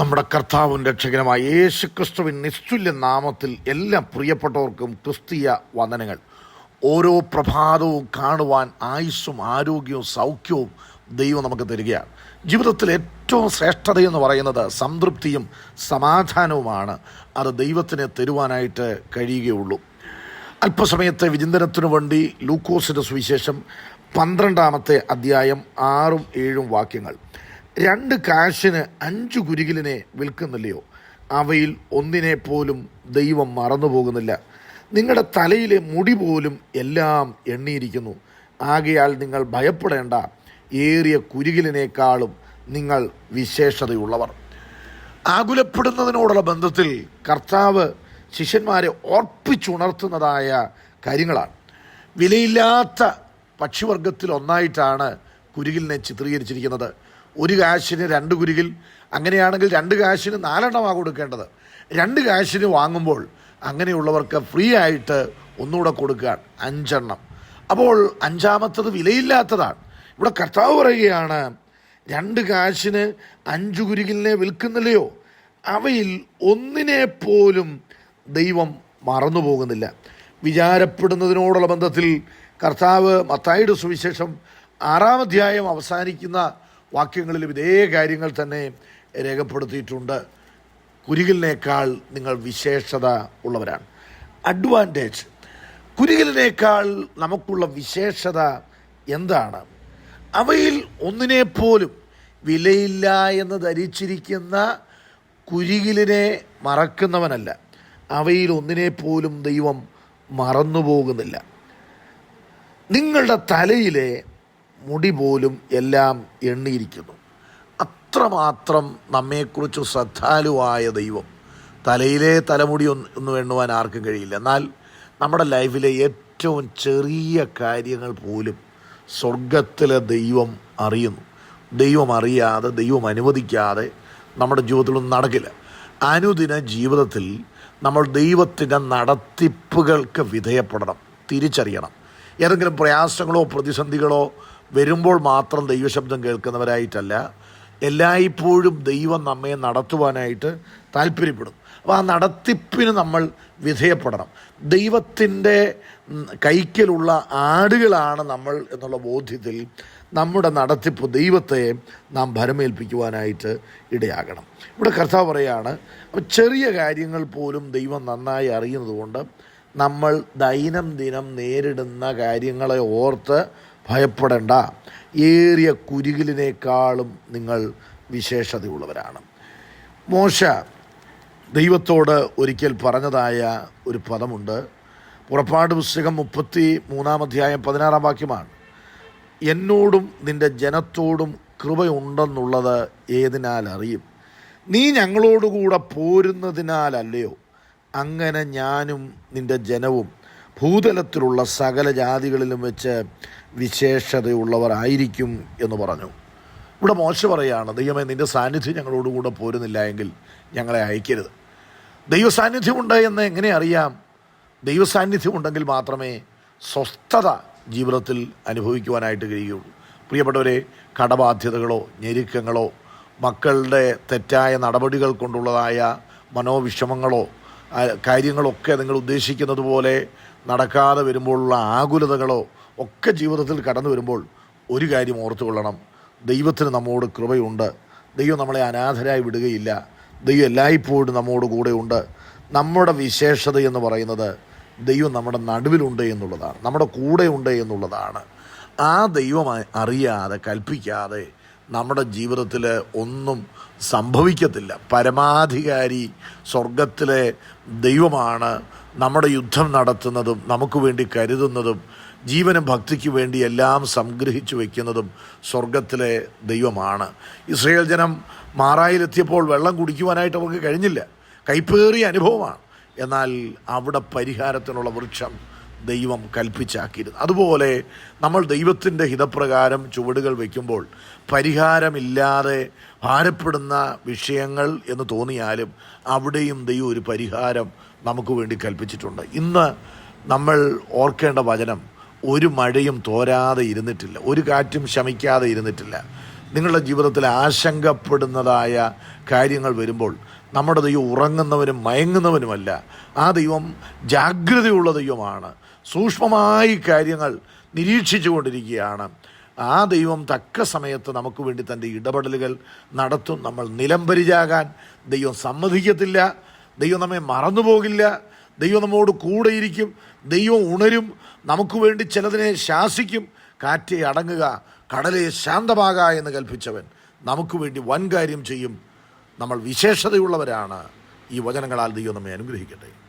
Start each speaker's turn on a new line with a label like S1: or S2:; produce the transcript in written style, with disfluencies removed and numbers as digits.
S1: നമ്മുടെ കർത്താവും രക്ഷകനുമായ യേശുക്രിസ്തുവിൻ നിസ്തുല്യ നാമത്തിൽ എല്ലാ പ്രിയപ്പെട്ടവർക്കും ക്രിസ്തീയ വന്ദനങ്ങൾ. ഓരോ പ്രഭാതവും കാണുവാൻ ആയുസ്സും ആരോഗ്യവും സൗഖ്യവും ദൈവം നമുക്ക് തരികയാണ്. ജീവിതത്തിൽ ഏറ്റവും ശ്രേഷ്ഠതയെന്ന് പറയുന്നത് സംതൃപ്തിയും സമാധാനവുമാണ്. അത് ദൈവത്തിന് തരുവാനായിട്ട് കഴിയുകയുള്ളൂ. അല്പസമയത്തെ വിചിന്തനത്തിനു വേണ്ടി ലൂക്കോസിൻ്റെ സുവിശേഷം 12-ാമത്തെ അധ്യായം 6-7 വാക്യങ്ങൾ. 2 കാശിന് 5 കുരികിലിനെ വിൽക്കുന്നില്ലയോ? അവയിൽ ഒന്നിനെ പോലും ദൈവം മറന്നു പോകുന്നില്ല. നിങ്ങളുടെ തലയിലെ മുടി പോലും എല്ലാം എണ്ണിയിരിക്കുന്നു. ആകയാൽ നിങ്ങൾ ഭയപ്പെടേണ്ട, ഏറിയ കുരികിലിനേക്കാളും നിങ്ങൾ വിശേഷതയുള്ളവർ. ആകുലപ്പെടുന്നതിനോടുള്ള ബന്ധത്തിൽ കർത്താവ് ശിഷ്യന്മാരെ ഓർപ്പിച്ചുണർത്തുന്നതായ കാര്യങ്ങളാണ്. വിലയില്ലാത്ത പക്ഷിവർഗത്തിൽ ഒന്നായിട്ടാണ് കുരികിലിനെ ചിത്രീകരിച്ചിരിക്കുന്നത്. 1 കാശിന് 2 കുരികിൽ, അങ്ങനെയാണെങ്കിൽ 2 കാശിന് 4 എണ്ണമാണ് കൊടുക്കേണ്ടത്. 2 കാശിന് വാങ്ങുമ്പോൾ അങ്ങനെയുള്ളവർക്ക് ഫ്രീ ആയിട്ട് ഒന്നുകൂടെ കൊടുക്കാൻ 5 എണ്ണം. അപ്പോൾ 5-ാമത്തത് വിലയില്ലാത്തതാണ്. ഇവിടെ കർത്താവ് പറയുകയാണ്, 2 കാശിന് 5 കുരികിലിനെ വിൽക്കുന്നില്ലയോ? അവയിൽ ഒന്നിനെ പോലും ദൈവം മറന്നു പോകുന്നില്ല. വിചാരപ്പെടുന്നതിനോടുള്ള ബന്ധത്തിൽ കർത്താവ് മത്തായിയുടെ സുവിശേഷം 6-ാം അധ്യായം അവസാനിക്കുന്ന വാക്യങ്ങളിലും ഇതേ കാര്യങ്ങൾ തന്നെ രേഖപ്പെടുത്തിയിട്ടുണ്ട്. കുരികിലിനേക്കാൾ നിങ്ങൾ വിശേഷത ഉള്ളവരാണ്. അഡ്വാൻറ്റേജ്. കുരികിലിനേക്കാൾ നമുക്കുള്ള വിശേഷത എന്താണ്? അവയിൽ ഒന്നിനെപ്പോലും വിലയില്ല എന്ന് ധരിച്ചിരിക്കുന്ന കുരികിലിനെ മറക്കുന്നവനല്ല. അവയിൽ ഒന്നിനെപ്പോലും ദൈവം മറന്നു പോകുന്നില്ല. നിങ്ങളുടെ തലയിലെ മുടി പോലും എല്ലാം എണ്ണിയിരിക്കുന്നു. അത്രമാത്രം നമ്മെക്കുറിച്ച് ശ്രദ്ധാലുവായ ദൈവം. തലയിലെ തലമുടി ഒന്നും എണ്ണുവാൻ ആർക്കും കഴിയില്ല. എന്നാൽ നമ്മുടെ ലൈഫിലെ ഏറ്റവും ചെറിയ കാര്യങ്ങൾ പോലും സ്വർഗത്തിലെ ദൈവം അറിയുന്നു. ദൈവം അറിയാതെ, ദൈവം അനുവദിക്കാതെ നമ്മുടെ ജീവിതത്തിലൊന്നും നടക്കില്ല. അനുദിന ജീവിതത്തിൽ നമ്മൾ ദൈവത്തിൻ്റെ നടത്തിപ്പുകൾക്ക് വിധേയപ്പെടണം, തിരിച്ചറിയണം. ഏതെങ്കിലും പ്രയാസങ്ങളോ പ്രതിസന്ധികളോ വരുമ്പോൾ മാത്രം ദൈവശബ്ദം കേൾക്കുന്നവരായിട്ടല്ല, എല്ലായ്പ്പോഴും ദൈവം നമ്മെ നടത്തുവാനായിട്ട് താല്പര്യപ്പെടും. അപ്പോൾ ആ നടത്തിപ്പിന് നമ്മൾ വിധേയപ്പെടണം. ദൈവത്തിൻ്റെ കൈക്കലുള്ള ആടുകളാണ് നമ്മൾ എന്നുള്ള ബോധ്യത്തിൽ നമ്മുടെ നടത്തിപ്പ് ദൈവത്തെ നാം ഭരമേൽപ്പിക്കുവാനായിട്ട് ഇടയാകണം. ഇവിടെ കർത്താവ് പറയുകയാണ്, ചെറിയ കാര്യങ്ങൾ പോലും ദൈവം നന്നായി അറിയുന്നതുകൊണ്ട് നമ്മൾ ദൈനംദിനം നേരിടുന്ന കാര്യങ്ങളെ ഓർത്ത് ഭയപ്പെടേണ്ട, ഏറിയ കുരികിലിനേക്കാളും നിങ്ങൾ വിശേഷതയുള്ളവരാണ്. മോശ ദൈവത്തോട് ഒരിക്കൽ പറഞ്ഞതായ ഒരു പദമുണ്ട്. പുറപ്പാട് പുസ്തകം 33-ാം അധ്യായം 16-ാം വാക്യമാണ്. എന്നോടും നിൻ്റെ ജനത്തോടും കൃപയുണ്ടെന്നുള്ളത് ഏതിനാൽ അറിയും? നീ ഞങ്ങളോടുകൂടെ പോരുന്നതിനാലല്ലയോ? അങ്ങനെ ഞാനും നിൻ്റെ ജനവും ഭൂതലത്തിലുള്ള സകല ജാതികളിലും വെച്ച് വിശേഷതയുള്ളവർ ആയിരിക്കും എന്ന് പറഞ്ഞു. ഇവിടെ മോശ പറയുകയാണ്, ദൈവമേ, നിൻ്റെ സാന്നിധ്യം ഞങ്ങളോടുകൂടെ പോരുന്നില്ല എങ്കിൽ ഞങ്ങളെ അയക്കരുത്. ദൈവസാന്നിധ്യമുണ്ട് എന്ന് എങ്ങനെ അറിയാം? ദൈവസാന്നിധ്യമുണ്ടെങ്കിൽ മാത്രമേ സ്വസ്ഥത ജീവിതത്തിൽ അനുഭവിക്കുവാനായിട്ട് കഴിയുകയുള്ളൂ. പ്രിയപ്പെട്ടവരെ, കടബാധ്യതകളോ ഞെരുക്കങ്ങളോ മക്കളുടെ തെറ്റായ നടപടികൾ കൊണ്ടുള്ളതായ മനോവിഷമങ്ങളോ കാര്യങ്ങളൊക്കെ നിങ്ങൾ ഉദ്ദേശിക്കുന്നത് പോലെ നടക്കാതെ വരുമ്പോഴുള്ള ആകുലതകളോ ഒക്കെ ജീവിതത്തിൽ കടന്നു വരുമ്പോൾ ഒരു കാര്യം ഓർത്തുകൊള്ളണം, ദൈവത്തിന് നമ്മോട് കൃപയുണ്ട്. ദൈവം നമ്മളെ അനാഥരായി വിടുകയില്ല. ദൈവം എല്ലായ്പ്പോഴും നമ്മോട് കൂടെയുണ്ട്. നമ്മുടെ വിശേഷത എന്ന് പറയുന്നത് ദൈവം നമ്മുടെ നടുവിലുണ്ട് എന്നുള്ളതാണ്, നമ്മുടെ കൂടെയുണ്ട് എന്നുള്ളതാണ്. ആ ദൈവം അറിയാതെ, കൽപ്പിക്കാതെ നമ്മുടെ ജീവിതത്തിൽ ഒന്നും സംഭവിക്കത്തില്ല. പരമാധികാരി സ്വർഗത്തിലെ ദൈവമാണ്. നമ്മുടെ യുദ്ധം നടത്തുന്നതും നമുക്ക് വേണ്ടി കരുതുന്നതും ജീവനും ഭക്തിക്ക് വേണ്ടി എല്ലാം സംഗ്രഹിച്ചു വയ്ക്കുന്നതും സ്വർഗത്തിലെ ദൈവമാണ്. ഇസ്രായേൽ ജനം മാറായിലെത്തിയപ്പോൾ വെള്ളം കുടിക്കുവാനായിട്ട് അവർക്ക് കഴിഞ്ഞില്ല. കൈപ്പേറിയ അനുഭവമാണ്. എന്നാൽ അവിടെ പരിഹാരത്തിനുള്ള വൃക്ഷം ദൈവം കൽപ്പിച്ചാക്കിയിരുന്നു. അതുപോലെ നമ്മൾ ദൈവത്തിൻ്റെ ഹിതപ്രകാരം ചുവടുകൾ വയ്ക്കുമ്പോൾ പരിഹാരമില്ലാതെ ഭാരപ്പെടുന്ന വിഷയങ്ങൾ എന്ന് തോന്നിയാലും അവിടെയും ദൈവം ഒരു പരിഹാരം നമുക്ക് വേണ്ടി കൽപ്പിച്ചിട്ടുണ്ട്. ഇന്ന് നമ്മൾ ഓർക്കേണ്ട വചനം, ഒരു മഴയും തോരാതെ ഇരുന്നിട്ടില്ല, ഒരു കാറ്റും ശമിക്കാതെ ഇരുന്നിട്ടില്ല. നിങ്ങളുടെ ജീവിതത്തിൽ ആശങ്കപ്പെടുന്നതായ കാര്യങ്ങൾ വരുമ്പോൾ നമ്മുടെ ദൈവം ഉറങ്ങുന്നവനും മയങ്ങുന്നവനുമല്ല. ആ ദൈവം ജാഗ്രതയുള്ള ദൈവമാണ്. സൂക്ഷ്മമായി കാര്യങ്ങൾ നിരീക്ഷിച്ചു കൊണ്ടിരിക്കുകയാണ്. ആ ദൈവം തക്ക സമയത്ത് നമുക്ക് വേണ്ടി തൻ്റെ ഇടപെടലുകൾ നടത്തും. നമ്മൾ നിലംപരിചാകാൻ ദൈവം സമ്മതിക്കത്തില്ല. ദൈവം നമ്മെ മറന്നുപോകില്ല. ദൈവം നമ്മോട് കൂടെയിരിക്കും. ദൈവം ഉണരും. നമുക്ക് വേണ്ടി ചിലതിനെ ശാസിക്കും. കാറ്റെ അടങ്ങുക, കടലെ ശാന്തമാക എന്ന് കൽപ്പിച്ചവൻ നമുക്ക് വേണ്ടി വൻ കാര്യം ചെയ്യും. നമ്മൾ വിശേഷതയുള്ളവരാണ്. ഈ വചനങ്ങളാൽ ദൈവം നമ്മെ അനുഗ്രഹിക്കട്ടെ.